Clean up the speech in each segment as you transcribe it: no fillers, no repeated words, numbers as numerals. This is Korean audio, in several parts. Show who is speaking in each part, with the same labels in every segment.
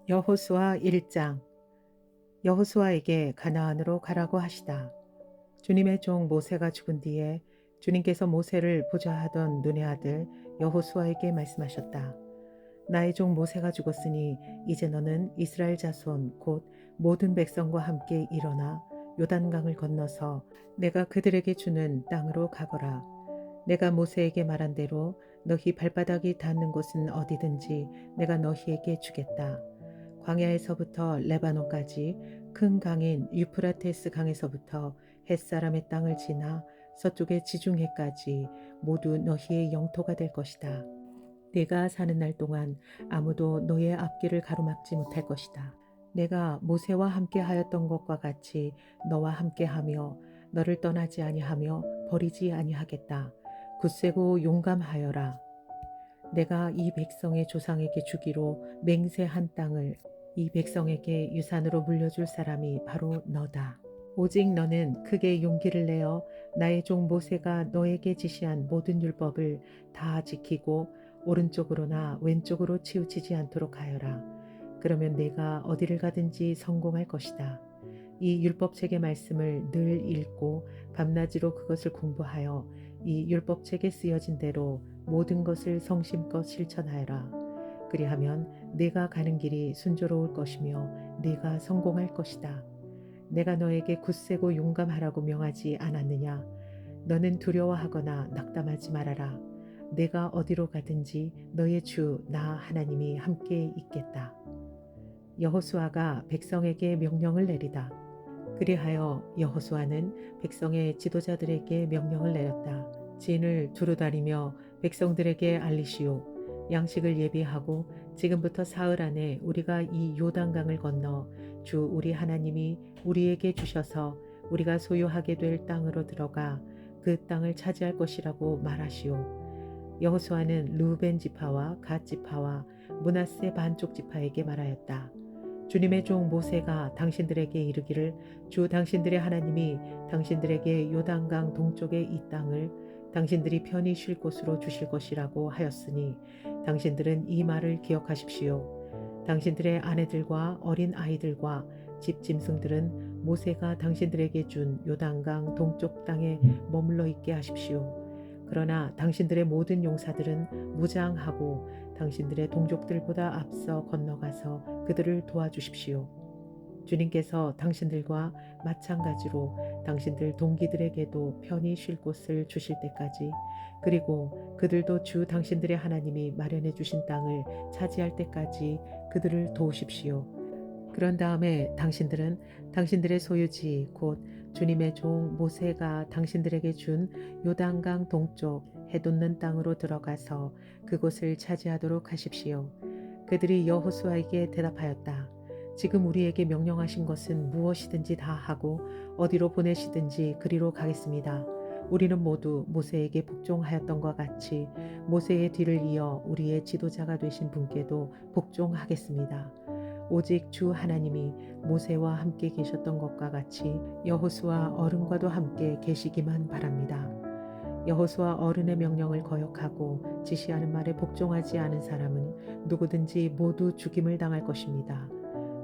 Speaker 1: 여호수아 1장. 여호수아에게 가나안으로 가라고 하시다. 주님의 종 모세가 죽은 뒤에 주님께서 모세를 보좌 하던 눈의 아들 여호수아에게 말씀하셨다. 나의 종 모세가 죽었으니 이제 너는 이스라엘 자손 곧 모든 백성과 함께 일어나 요단강을 건너서 내가 그들에게 주는 땅으로 가거라. 내가 모세에게 말한 대로 너희 발바닥이 닿는 곳은 어디든지 내가 너희에게 주겠다. 광야에서부터 레바논까지 큰 강인 유프라테스 강에서부터 햇사람의 땅을 지나 서쪽의 지중해까지 모두 너희의 영토가 될 것이다. 네가 사는 날 동안 아무도 너의 앞길을 가로막지 못할 것이다. 내가 모세와 함께 하였던 것과 같이 너와 함께 하며 너를 떠나지 아니하며 버리지 아니하겠다. 굳세고 용감하여라. 내가 이 백성의 조상에게 주기로 맹세한 땅을 이 백성에게 유산으로 물려줄 사람이 바로 너다. 오직 너는 크게 용기를 내어 나의 종 모세가 너에게 지시한 모든 율법을 다 지키고 오른쪽으로나 왼쪽으로 치우치지 않도록 하여라. 그러면 내가 어디를 가든지 성공할 것이다. 이 율법책의 말씀을 늘 읽고 밤낮으로 그것을 공부하여 이 율법책에 쓰여진 대로 모든 것을 성심껏 실천하여라. 그리하면 네가 가는 길이 순조로울 것이며 네가 성공할 것이다. 내가 너에게 굳세고 용감하라고 명하지 않았느냐? 너는 두려워하거나 낙담하지 말아라. 내가 어디로 가든지 너의 주 나 하나님이 함께 있겠다. 여호수아가 백성에게 명령을 내리다. 그리하여 여호수아는 백성의 지도자들에게 명령을 내렸다. 진을 두루다리며 백성들에게 알리시오. 양식을 예비하고 지금부터 사흘 안에 우리가 이 요단강을 건너 주 우리 하나님이 우리에게 주셔서 우리가 소유하게 될 땅으로 들어가 그 땅을 차지할 것이라고 말하시오. 여호수아는 르우벤 지파와 갓 지파와 므낫세 반쪽 지파에게 말하였다. 주님의 종 모세가 당신들에게 이르기를 주 당신들의 하나님이 당신들에게 요단강 동쪽의 이 땅을 당신들이 편히 쉴 곳으로 주실 것이라고 하였으니 당신들은 이 말을 기억하십시오. 당신들의 아내들과 어린 아이들과 집 짐승들은 모세가 당신들에게 준 요단강 동쪽 땅에 머물러 있게 하십시오. 그러나 당신들의 모든 용사들은 무장하고 당신들의 동족들보다 앞서 건너가서 그들을 도와주십시오. 주님께서 당신들과 마찬가지로 당신들 동기들에게도 편히 쉴 곳을 주실 때까지 그리고 그들도 주 당신들의 하나님이 마련해 주신 땅을 차지할 때까지 그들을 도우십시오. 그런 다음에 당신들은 당신들의 소유지 곧 주님의 종 모세가 당신들에게 준 요단강 동쪽 해돋는 땅으로 들어가서 그곳을 차지하도록 하십시오. 그들이 여호수아에게 대답하였다. 지금 우리에게 명령하신 것은 무엇이든지 다 하고 어디로 보내시든지 그리로 가겠습니다. 우리는 모두 모세에게 복종하였던 것 같이 모세의 뒤를 이어 우리의 지도자가 되신 분께도 복종하겠습니다. 오직 주 하나님이 모세와 함께 계셨던 것과 같이 여호수아 어른과도 함께 계시기만 바랍니다. 여호수아 어른의 명령을 거역하고 지시하는 말에 복종하지 않은 사람은 누구든지 모두 죽임을 당할 것입니다.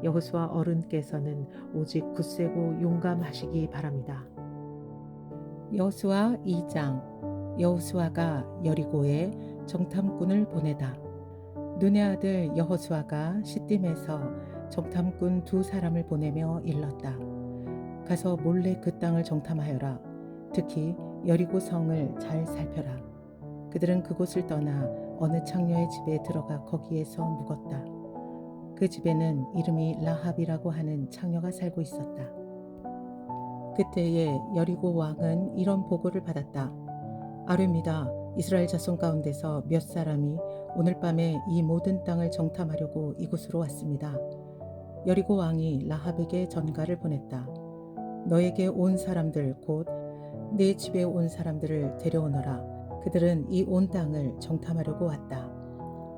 Speaker 1: 여호수아 어른께서는 오직 굳세고 용감하시기 바랍니다. 여호수아 2장. 여호수아가 여리고에 정탐꾼을 보내다. 눈의 아들 여호수아가 시딤에서 정탐꾼 2사람을 보내며 일렀다. 가서 몰래 그 땅을 정탐하여라. 특히 여리고 성을 잘 살펴라. 그들은 그곳을 떠나 어느 창녀의 집에 들어가 거기에서 묵었다. 그 집에는 이름이 라합이라고 하는 창녀가 살고 있었다. 그때에 여리고 왕은 이런 보고를 받았다. 아뢰미다. 이스라엘 자손 가운데서 몇 사람이 오늘 밤에 이 모든 땅을 정탐하려고 이곳으로 왔습니다. 여리고 왕이 라합에게 전가를 보냈다. 너에게 온 사람들 곧 내 집에 온 사람들을 데려오너라. 그들은 이 온 땅을 정탐하려고 왔다.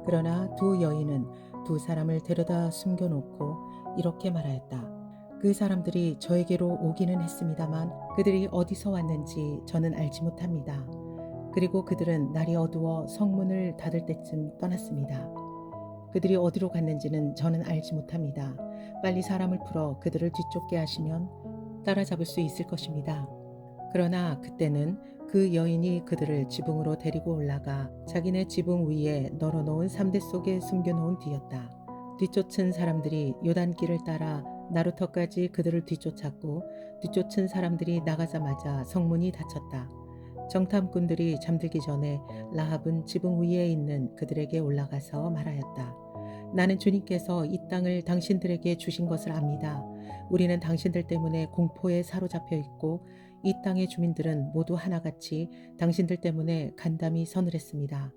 Speaker 1: 그러나 2여인은 2사람을 데려다 숨겨놓고 이렇게 말하였다. 그 사람들이 저에게로 오기는 했습니다만 그들이 어디서 왔는지 저는 알지 못합니다. 그리고 그들은 날이 어두워 성문을 닫을 때쯤 떠났습니다. 그들이 어디로 갔는지는 저는 알지 못합니다. 빨리 사람을 풀어 그들을 뒤쫓게 하시면 따라잡을 수 있을 것입니다. 그러나 그때는 그 여인이 그들을 지붕으로 데리고 올라가 자기네 지붕 위에 널어놓은 삼대 속에 숨겨놓은 뒤였다. 뒤쫓은 사람들이 요단길을 따라 나루터까지 그들을 뒤쫓았고 뒤쫓은 사람들이 나가자마자 성문이 닫혔다. 정탐꾼들이 잠들기 전에 라합은 지붕 위에 있는 그들에게 올라가서 말하였다. 나는 주님께서 이 땅을 당신들에게 주신 것을 압니다. 우리는 당신들 때문에 공포에 사로잡혀 있고 이 땅의 주민들은 모두 하나같이 당신들 때문에 간담이 서늘했습니다.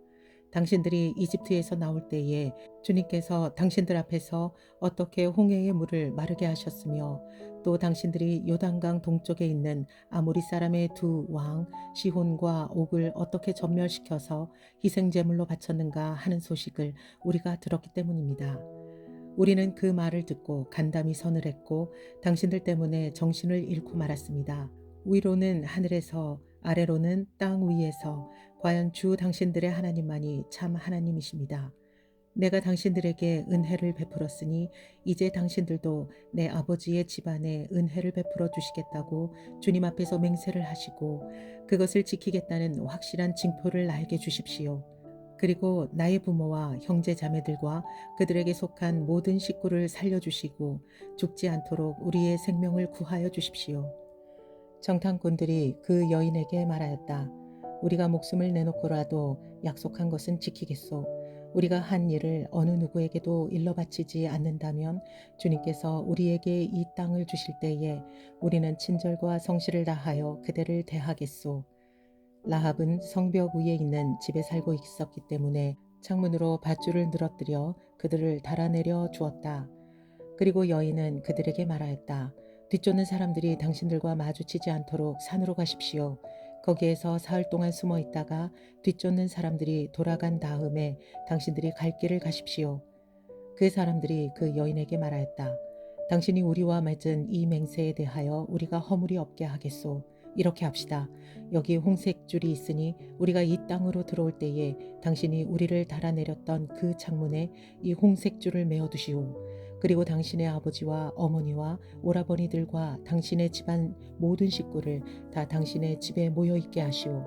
Speaker 1: 당신들이 이집트에서 나올 때에 주님께서 당신들 앞에서 어떻게 홍해의 물을 마르게 하셨으며 또 당신들이 요단강 동쪽에 있는 아모리 사람의 두 왕 시혼과 옥을 어떻게 전멸시켜서 희생제물로 바쳤는가 하는 소식을 우리가 들었기 때문입니다. 우리는 그 말을 듣고 간담이 서늘했고 당신들 때문에 정신을 잃고 말았습니다. 위로는 하늘에서 아래로는 땅 위에서 과연 주 당신들의 하나님만이 참 하나님이십니다. 내가 당신들에게 은혜를 베풀었으니 이제 당신들도 내 아버지의 집안에 은혜를 베풀어 주시겠다고 주님 앞에서 맹세를 하시고 그것을 지키겠다는 확실한 징표를 나에게 주십시오. 그리고 나의 부모와 형제 자매들과 그들에게 속한 모든 식구를 살려주시고 죽지 않도록 우리의 생명을 구하여 주십시오. 정탐꾼들이 그 여인에게 말하였다. 우리가 목숨을 내놓고라도 약속한 것은 지키겠소. 우리가 한 일을 어느 누구에게도 일러 바치지 않는다면 주님께서 우리에게 이 땅을 주실 때에 우리는 친절과 성실을 다하여 그대를 대하겠소. 라합은 성벽 위에 있는 집에 살고 있었기 때문에 창문으로 밧줄을 늘어뜨려 그들을 달아내려 주었다. 그리고 여인은 그들에게 말하였다. 뒤쫓는 사람들이 당신들과 마주치지 않도록 산으로 가십시오. 거기에서 사흘 동안 숨어 있다가 뒤쫓는 사람들이 돌아간 다음에 당신들이 갈 길을 가십시오. 그 사람들이 그 여인에게 말하였다. 당신이 우리와 맺은 이 맹세에 대하여 우리가 허물이 없게 하겠소. 이렇게 합시다. 여기 홍색줄이 있으니 우리가 이 땅으로 들어올 때에 당신이 우리를 달아내렸던 그 창문에 이 홍색줄을 메어두시오. 그리고 당신의 아버지와 어머니와 오라버니들과 당신의 집안 모든 식구를 다 당신의 집에 모여있게 하시오.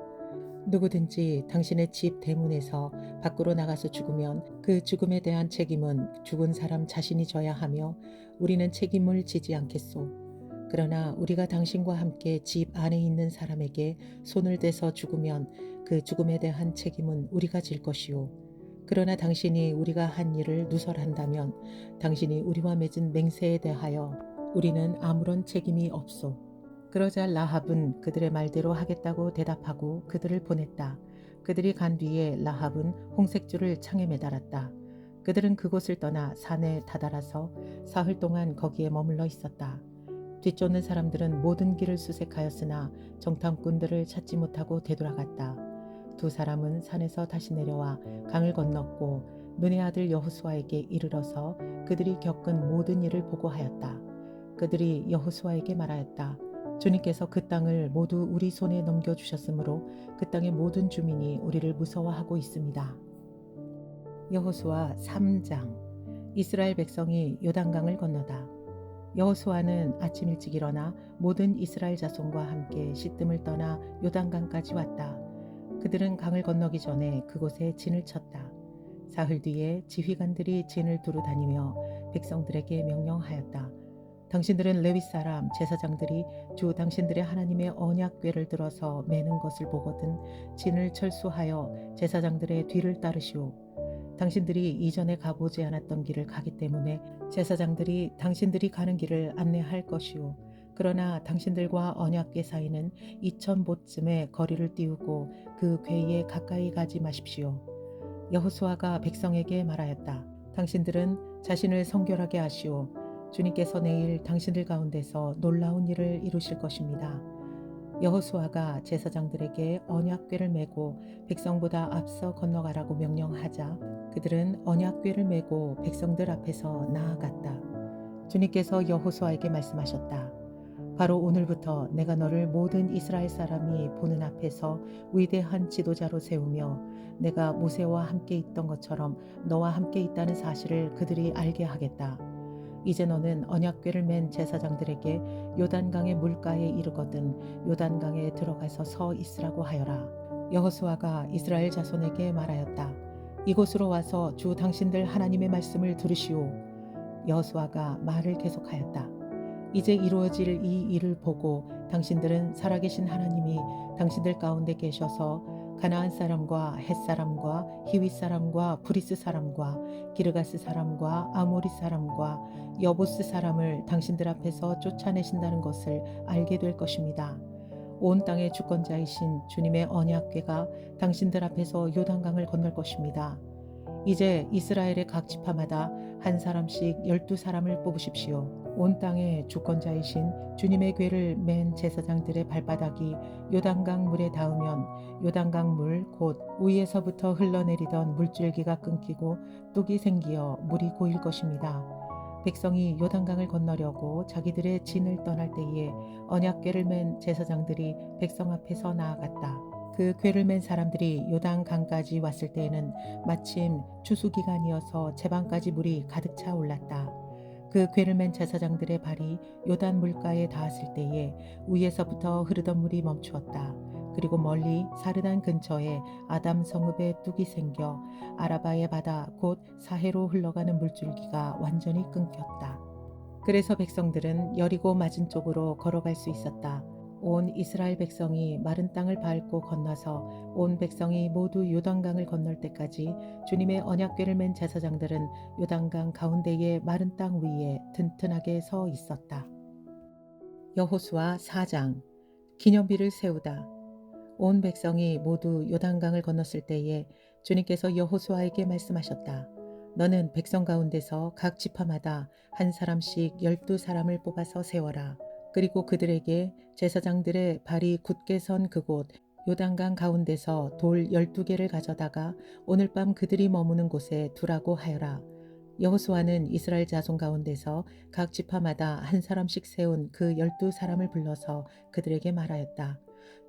Speaker 1: 누구든지 당신의 집 대문에서 밖으로 나가서 죽으면 그 죽음에 대한 책임은 죽은 사람 자신이 져야 하며 우리는 책임을 지지 않겠소. 그러나 우리가 당신과 함께 집 안에 있는 사람에게 손을 대서 죽으면 그 죽음에 대한 책임은 우리가 질 것이오. 그러나 당신이 우리가 한 일을 누설한다면 당신이 우리와 맺은 맹세에 대하여 우리는 아무런 책임이 없소. 그러자 라합은 그들의 말대로 하겠다고 대답하고 그들을 보냈다. 그들이 간 뒤에 라합은 홍색줄을 창에 매달았다. 그들은 그곳을 떠나 산에 다다라서 사흘 동안 거기에 머물러 있었다. 뒤쫓는 사람들은 모든 길을 수색하였으나 정탐꾼들을 찾지 못하고 되돌아갔다. 두 사람은 산에서 다시 내려와 강을 건넜고 눈의 아들 여호수아에게 이르러서 그들이 겪은 모든 일을 보고하였다. 그들이 여호수아에게 말하였다. 주님께서 그 땅을 모두 우리 손에 넘겨주셨으므로 그 땅의 모든 주민이 우리를 무서워하고 있습니다. 여호수아 3장. 이스라엘 백성이 요단강을 건너다. 여호수아는 아침 일찍 일어나 모든 이스라엘 자손과 함께 시뜸을 떠나 요단강까지 왔다. 그들은 강을 건너기 전에 그곳에 진을 쳤다. 사흘 뒤에 지휘관들이 진을 두루 다니며 백성들에게 명령하였다. 당신들은 레위 사람 제사장들이 주 당신들의 하나님의 언약궤를 들어서 매는 것을 보거든 진을 철수하여 제사장들의 뒤를 따르시오. 당신들이 이전에 가보지 않았던 길을 가기 때문에 제사장들이 당신들이 가는 길을 안내할 것이오. 그러나 당신들과 언약궤 사이는 2000보쯤의 거리를 띄우고 그 궤에 가까이 가지 마십시오. 여호수아가 백성에게 말하였다. 당신들은 자신을 성결하게 하시오. 주님께서 내일 당신들 가운데서 놀라운 일을 이루실 것입니다. 여호수아가 제사장들에게 언약궤를 메고 백성보다 앞서 건너가라고 명령하자 그들은 언약궤를 메고 백성들 앞에서 나아갔다. 주님께서 여호수아에게 말씀하셨다. 바로 오늘부터 내가 너를 모든 이스라엘 사람이 보는 앞에서 위대한 지도자로 세우며 내가 모세와 함께 있던 것처럼 너와 함께 있다는 사실을 그들이 알게 하겠다. 이제 너는 언약궤를 맨 제사장들에게 요단강의 물가에 이르거든 요단강에 들어가서 서 있으라고 하여라. 여호수아가 이스라엘 자손에게 말하였다. 이곳으로 와서 주 당신들 하나님의 말씀을 들으시오. 여호수아가 말을 계속하였다. 이제 이루어질 이 일을 보고 당신들은 살아계신 하나님이 당신들 가운데 계셔서 가나안 사람과 헷 사람과 히윗 사람과 브리스 사람과 기르가스 사람과 아모리 사람과 여부스 사람을 당신들 앞에서 쫓아내신다는 것을 알게 될 것입니다. 온 땅의 주권자이신 주님의 언약궤가 당신들 앞에서 요단강을 건널 것입니다. 이제 이스라엘의 각 지파마다 한 사람씩 12사람을 뽑으십시오. 온 땅의 주권자이신 주님의 궤를 맨 제사장들의 발바닥이 요단강 물에 닿으면 요단강 물 곧 위에서부터 흘러내리던 물줄기가 끊기고 뚝이 생기어 물이 고일 것입니다. 백성이 요단강을 건너려고 자기들의 진을 떠날 때에 언약궤를 맨 제사장들이 백성 앞에서 나아갔다. 그 궤를 맨 사람들이 요단강까지 왔을 때에는 마침 추수기간이어서 제방까지 물이 가득 차 올랐다. 그 궤를 맨 제사장들의 발이 요단 물가에 닿았을 때에 위에서부터 흐르던 물이 멈추었다. 그리고 멀리 사르단 근처에 아담 성읍에 뚝이 생겨 아라바의 바다 곧 사해로 흘러가는 물줄기가 완전히 끊겼다. 그래서 백성들은 여리고 맞은 쪽으로 걸어갈 수 있었다. 온 이스라엘 백성이 마른 땅을 밟고 건너서 온 백성이 모두 요단강을 건널 때까지 주님의 언약궤를 맨 제사장들은 요단강 가운데의 마른 땅 위에 튼튼하게 서 있었다. 여호수아 4장 기념비를 세우다. 온 백성이 모두 요단강을 건넜을 때에 주님께서 여호수아에게 말씀하셨다. 너는 백성 가운데서 각 지파마다 한 사람씩 12사람을 뽑아서 세워라. 그리고 그들에게 제사장들의 발이 굳게 선 그곳 요단강 가운데서 돌 12개를 가져다가 오늘 밤 그들이 머무는 곳에 두라고 하여라. 여호수아는 이스라엘 자손 가운데서 각 지파마다 한 사람씩 세운 그 12사람을 불러서 그들에게 말하였다.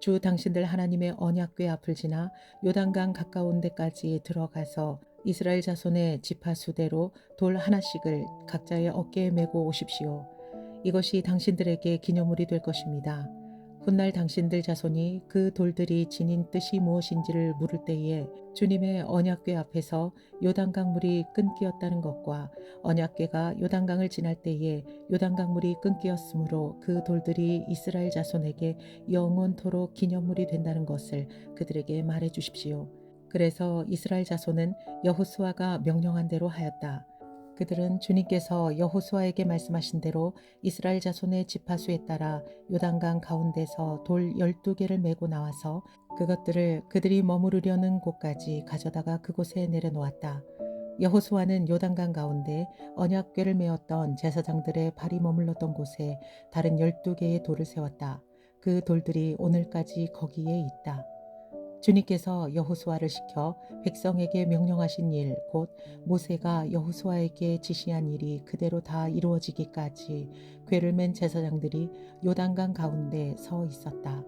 Speaker 1: 주 당신들 하나님의 언약궤 앞을 지나 요단강 가까운 데까지 들어가서 이스라엘 자손의 지파 수대로 돌 하나씩을 각자의 어깨에 메고 오십시오. 이것이 당신들에게 기념물이 될 것입니다. 훗날 당신들 자손이 그 돌들이 지닌 뜻이 무엇인지를 물을 때에 주님의 언약궤 앞에서 요단강 물이 끊기었다는 것과 언약궤가 요단강을 지날 때에 요단강 물이 끊기었으므로 그 돌들이 이스라엘 자손에게 영원토록 기념물이 된다는 것을 그들에게 말해 주십시오. 그래서 이스라엘 자손은 여호수아가 명령한 대로 하였다. 그들은 주님께서 여호수아에게 말씀하신 대로 이스라엘 자손의 지파수에 따라 요단강 가운데서 돌 12개를 메고 나와서 그것들을 그들이 머무르려는 곳까지 가져다가 그곳에 내려놓았다. 여호수아는 요단강 가운데 언약궤를 메었던 제사장들의 발이 머물렀던 곳에 다른 12개의 돌을 세웠다. 그 돌들이 오늘까지 거기에 있다. 주님께서 여호수아를 시켜 백성에게 명령하신 일, 곧 모세가 여호수아에게 지시한 일이 그대로 다 이루어지기까지 궤를 맨 제사장들이 요단강 가운데 서 있었다.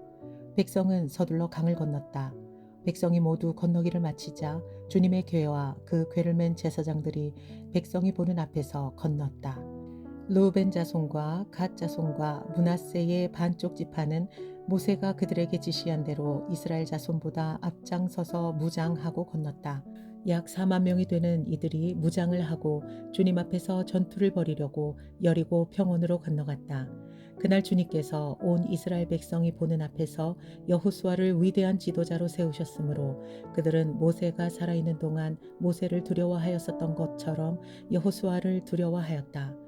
Speaker 1: 백성은 서둘러 강을 건넜다. 백성이 모두 건너기를 마치자 주님의 궤와 그 궤를 맨 제사장들이 백성이 보는 앞에서 건넜다. 르우벤 자손과 갓 자손과 므낫세의 반쪽 지파는 모세가 그들에게 지시한 대로 이스라엘 자손보다 앞장서서 무장하고 건넜다. 약 4만 명이 되는 이들이 무장을 하고 주님 앞에서 전투를 벌이려고 여리고 평원으로 건너갔다. 그날 주님께서 온 이스라엘 백성이 보는 앞에서 여호수아를 위대한 지도자로 세우셨으므로 그들은 모세가 살아있는 동안 모세를 두려워하였었던 것처럼 여호수아를 두려워하였다.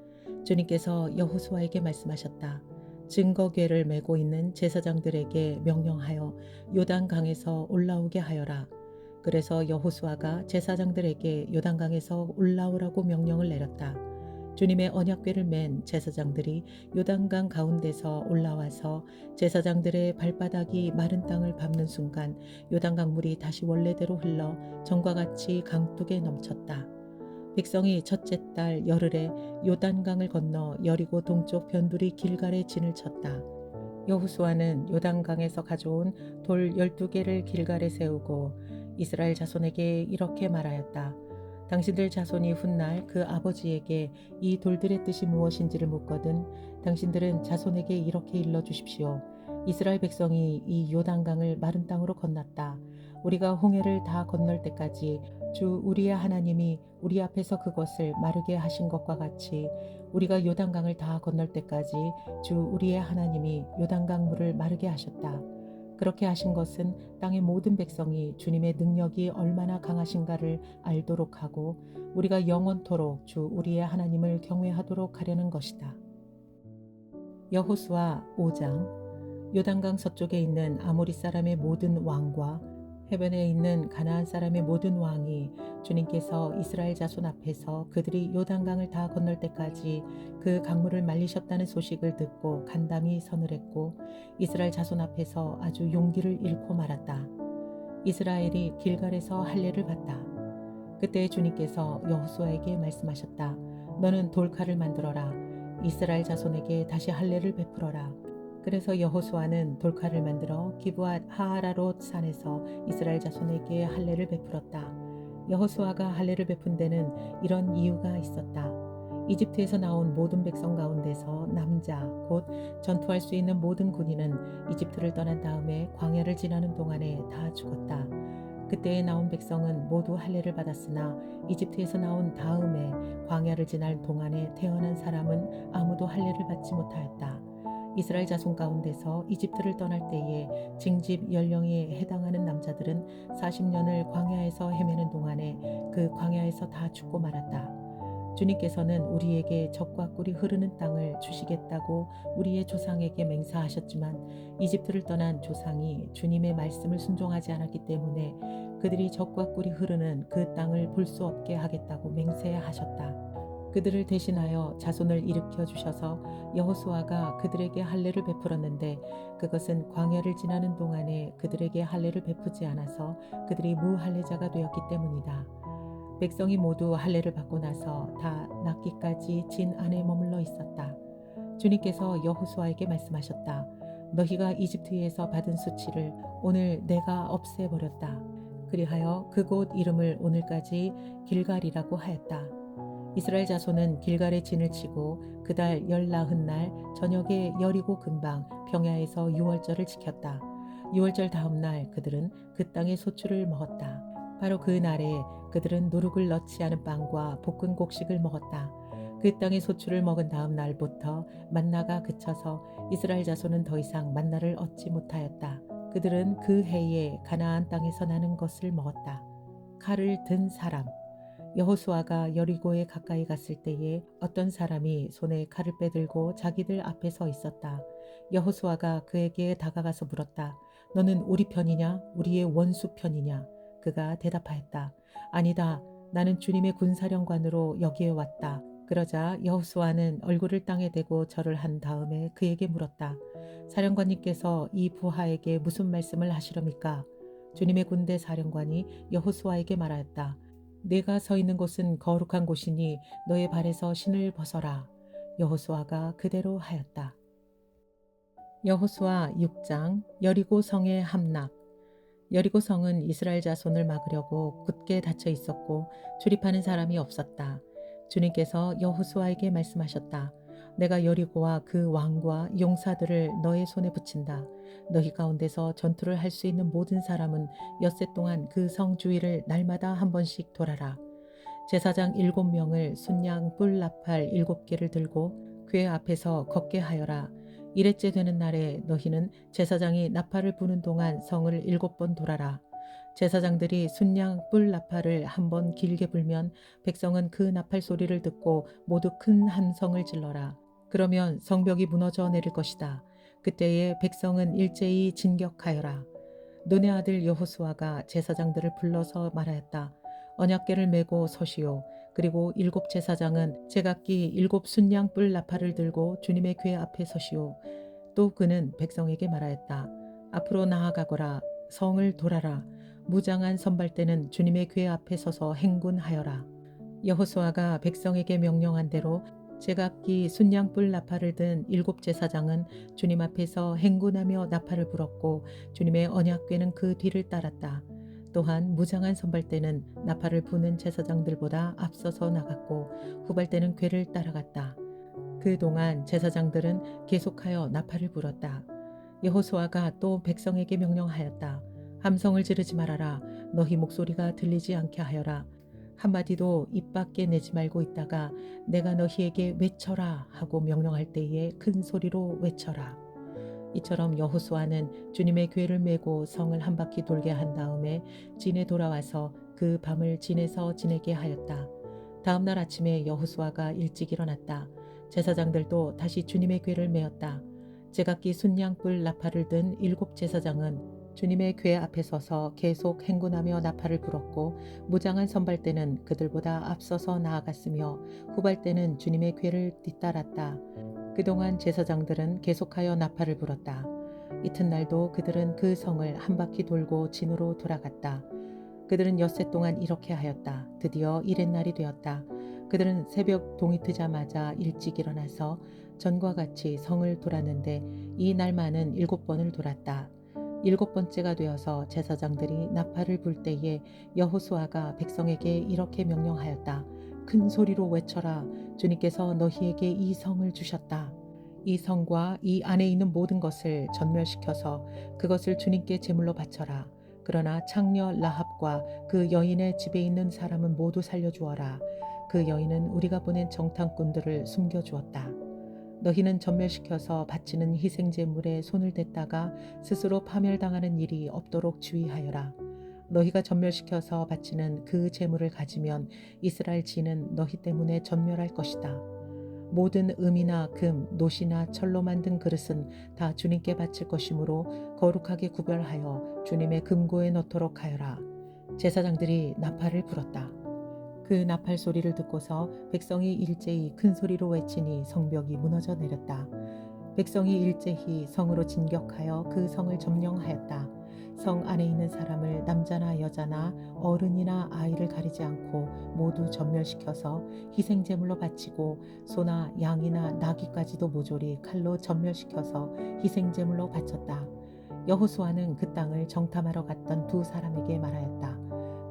Speaker 1: 주님께서 여호수아에게 말씀하셨다. 증거궤를 메고 있는 제사장들에게 명령하여 요단강에서 올라오게 하여라. 그래서 여호수아가 제사장들에게 요단강에서 올라오라고 명령을 내렸다. 주님의 언약궤를 맨 제사장들이 요단강 가운데서 올라와서 제사장들의 발바닥이 마른 땅을 밟는 순간 요단강 물이 다시 원래대로 흘러 전과 같이 강둑에 넘쳤다. 백성이 첫째 달 열흘에 요단강을 건너 여리고 동쪽 변두리 길갈에 진을 쳤다. 여호수아는 요단강에서 가져온 돌 12개를 길갈에 세우고 이스라엘 자손에게 이렇게 말하였다. 당신들 자손이 훗날 그 아버지에게 이 돌들의 뜻이 무엇인지를 묻거든 당신들은 자손에게 이렇게 일러 주십시오. 이스라엘 백성이 이 요단강을 마른 땅으로 건넜다. 우리가 홍해를 다 건널 때까지 주 우리의 하나님이 우리 앞에서 그것을 마르게 하신 것과 같이 우리가 요단강을 다 건널 때까지 주 우리의 하나님이 요단강 물을 마르게 하셨다. 그렇게 하신 것은 땅의 모든 백성이 주님의 능력이 얼마나 강하신가를 알도록 하고 우리가 영원토록 주 우리의 하나님을 경외하도록 하려는 것이다. 여호수아 5장. 요단강 서쪽에 있는 아모리 사람의 모든 왕과 해변에 있는 가나안 사람의 모든 왕이 주님께서 이스라엘 자손 앞에서 그들이 요단강을 다 건널 때까지 그 강물을 말리셨다는 소식을 듣고 간담이 서늘했고 이스라엘 자손 앞에서 아주 용기를 잃고 말았다. 이스라엘이 길갈에서 할례를 받다. 그때 주님께서 여호수아에게 말씀하셨다. 너는 돌칼을 만들어라. 이스라엘 자손에게 다시 할례를 베풀어라. 그래서 여호수아는 돌칼을 만들어 기브앗 하아라롯 산에서 이스라엘 자손에게 할례를 베풀었다. 여호수아가 할례를 베푼 데는 이런 이유가 있었다. 이집트에서 나온 모든 백성 가운데서 남자 곧 전투할 수 있는 모든 군인은 이집트를 떠난 다음에 광야를 지나는 동안에 다 죽었다. 그때에 나온 백성은 모두 할례를 받았으나 이집트에서 나온 다음에 광야를 지날 동안에 태어난 사람은 아무도 할례를 받지 못하였다. 이스라엘 자손 가운데서 이집트를 떠날 때에 징집 연령에 해당하는 남자들은 40년을 광야에서 헤매는 동안에 그 광야에서 다 죽고 말았다. 주님께서는 우리에게 젖과 꿀이 흐르는 땅을 주시겠다고 우리의 조상에게 맹세하셨지만 이집트를 떠난 조상이 주님의 말씀을 순종하지 않았기 때문에 그들이 젖과 꿀이 흐르는 그 땅을 볼 수 없게 하겠다고 맹세하셨다. 그들을 대신하여 자손을 일으켜 주셔서 여호수아가 그들에게 할례를 베풀었는데 그것은 광야를 지나는 동안에 그들에게 할례를 베푸지 않아서 그들이 무할례자가 되었기 때문이다. 백성이 모두 할례를 받고 나서 다 낫기까지 진 안에 머물러 있었다. 주님께서 여호수아에게 말씀하셨다. 너희가 이집트에서 받은 수치를 오늘 내가 없애버렸다. 그리하여 그곳 이름을 오늘까지 길갈이라고 하였다. 이스라엘 자손은 길갈에 진을 치고 그달 열나흔날 저녁에 여리고 근방 평야에서 유월절을 지켰다. 유월절 다음 날 그들은 그 땅의 소출을 먹었다. 바로 그 날에 그들은 누룩을 넣지 않은 빵과 볶은 곡식을 먹었다. 그 땅의 소출을 먹은 다음 날부터 만나가 그쳐서 이스라엘 자손은 더 이상 만나를 얻지 못하였다. 그들은 그 해에 가나안 땅에서 나는 것을 먹었다. 칼을 든 사람. 여호수아가 여리고에 가까이 갔을 때에 어떤 사람이 손에 칼을 빼들고 자기들 앞에 서 있었다. 여호수아가 그에게 다가가서 물었다. 너는 우리 편이냐? 우리의 원수 편이냐? 그가 대답하였다. 아니다. 나는 주님의 군사령관으로 여기에 왔다. 그러자 여호수아는 얼굴을 땅에 대고 절을 한 다음에 그에게 물었다. 사령관님께서 이 부하에게 무슨 말씀을 하시렵니까? 주님의 군대 사령관이 여호수아에게 말하였다. 내가 서 있는 곳은 거룩한 곳이니 너의 발에서 신을 벗어라. 여호수아가 그대로 하였다. 여호수아 6장. 여리고 성의 함락. 여리고 성은 이스라엘 자손을 막으려고 굳게 닫혀 있었고 출입하는 사람이 없었다. 주님께서 여호수아에게 말씀하셨다. 내가 여리고와 그 왕과 용사들을 너의 손에 붙인다. 너희 가운데서 전투를 할 수 있는 모든 사람은 엿새 동안 그 성 주위를 날마다 한 번씩 돌아라. 제사장 7명을 순양 뿔 나팔 7개를 들고 그의 앞에서 걷게 하여라. 일회째 되는 날에 너희는 제사장이 나팔을 부는 동안 성을 7번 돌아라. 제사장들이 순양 뿔 나팔을 한 번 길게 불면 백성은 그 나팔 소리를 듣고 모두 큰 함성을 질러라. 그러면 성벽이 무너져 내릴 것이다. 그때에 백성은 일제히 진격하여라. 눈의 아들 여호수아가 제사장들을 불러서 말하였다. 언약궤를 메고 서시오. 그리고 7 제사장은 제각기 7 순양 뿔 나팔을 들고 주님의 궤 앞에 서시오. 또 그는 백성에게 말하였다. 앞으로 나아가거라. 성을 돌아라. 무장한 선발대는 주님의 궤 앞에 서서 행군하여라. 여호수아가 백성에게 명령한 대로 제각기 순양불 나팔을 든 7제사장은 주님 앞에서 행군하며 나팔을 불었고 주님의 언약궤는 그 뒤를 따랐다. 또한 무장한 선발대는 나팔을 부는 제사장들보다 앞서서 나갔고 후발대는 궤를 따라갔다. 그동안 제사장들은 계속하여 나팔을 불었다. 여호수아가 또 백성에게 명령하였다. 함성을 지르지 말아라. 너희 목소리가 들리지 않게 하여라. 한마디도 입 밖에 내지 말고 있다가 내가 너희에게 외쳐라 하고 명령할 때에 큰 소리로 외쳐라. 이처럼 여호수아는 주님의 궤를 메고 성을 한 바퀴 돌게 한 다음에 진에 돌아와서 그 밤을 진에서 지내게 하였다. 다음 날 아침에 여호수아가 일찍 일어났다. 제사장들도 다시 주님의 궤를 메었다. 제각기 순양불 나팔을 든 7제사장은 주님의 궤 앞에 서서 계속 행군하며 나팔을 불었고 무장한 선발대는 그들보다 앞서서 나아갔으며 후발대는 주님의 궤를 뒤따랐다. 그동안 제사장들은 계속하여 나팔을 불었다. 이튿날도 그들은 그 성을 한 바퀴 돌고 진으로 돌아갔다. 그들은 엿새 동안 이렇게 하였다. 드디어 이튿날이 되었다. 그들은 새벽 동이 트자마자 일찍 일어나서 전과 같이 성을 돌았는데 이 날만은 7번을 돌았다. 7번째가 되어서 제사장들이 나팔을 불 때에 여호수아가 백성에게 이렇게 명령하였다. 큰 소리로 외쳐라. 주님께서 너희에게 이 성을 주셨다. 이 성과 이 안에 있는 모든 것을 전멸시켜서 그것을 주님께 제물로 바쳐라. 그러나 창녀 라합과 그 여인의 집에 있는 사람은 모두 살려주어라. 그 여인은 우리가 보낸 정탐꾼들을 숨겨주었다. 너희는 전멸시켜서 바치는 희생제물에 손을 댔다가 스스로 파멸당하는 일이 없도록 주의하여라. 너희가 전멸시켜서 바치는 그 제물을 가지면 이스라엘 지는 너희 때문에 전멸할 것이다. 모든 금이나 금, 노시나 철로 만든 그릇은 다 주님께 바칠 것이므로 거룩하게 구별하여 주님의 금고에 넣도록 하여라. 제사장들이 나팔을 불었다. 그 나팔 소리를 듣고서 백성이 일제히 큰 소리로 외치니 성벽이 무너져 내렸다. 백성이 일제히 성으로 진격하여 그 성을 점령하였다. 성 안에 있는 사람을 남자나 여자나 어른이나 아이를 가리지 않고 모두 전멸시켜서 희생제물로 바치고 소나 양이나 나귀까지도 모조리 칼로 전멸시켜서 희생제물로 바쳤다. 여호수아는 그 땅을 정탐하러 갔던 두 사람에게 말하였다.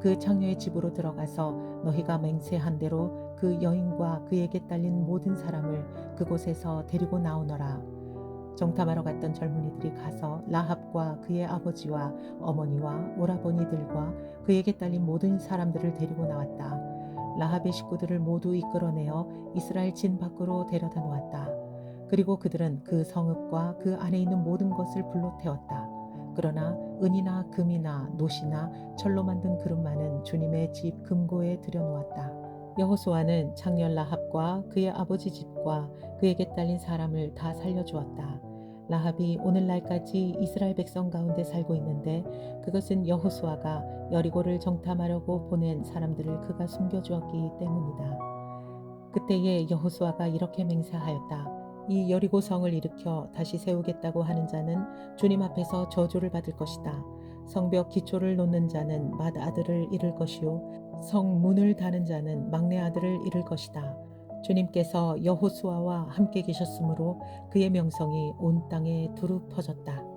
Speaker 1: 그 창녀의 집으로 들어가서 너희가 맹세한 대로 그 여인과 그에게 딸린 모든 사람을 그곳에서 데리고 나오너라. 정탐하러 갔던 젊은이들이 가서 라합과 그의 아버지와 어머니와 오라버니들과 그에게 딸린 모든 사람들을 데리고 나왔다. 라합의 식구들을 모두 이끌어내어 이스라엘 진 밖으로 데려다 놓았다. 그리고 그들은 그 성읍과 그 안에 있는 모든 것을 불로 태웠다. 그러나 은이나 금이나 노시나 철로 만든 그릇만은 주님의 집 금고에 들여놓았다. 여호수아는 창녀 라합과 그의 아버지 집과 그에게 딸린 사람을 다 살려주었다. 라합이 오늘날까지 이스라엘 백성 가운데 살고 있는데 그것은 여호수아가 여리고를 정탐하려고 보낸 사람들을 그가 숨겨주었기 때문이다. 그때에 여호수아가 이렇게 맹세하였다. 이 여리고 성을 일으켜 다시 세우겠다고 하는 자는 주님 앞에서 저주를 받을 것이다. 성벽 기초를 놓는 자는 맏아들을 잃을 것이요 성문을 다는 자는 막내 아들을 잃을 것이다. 주님께서 여호수아와 함께 계셨으므로 그의 명성이 온 땅에 두루 퍼졌다.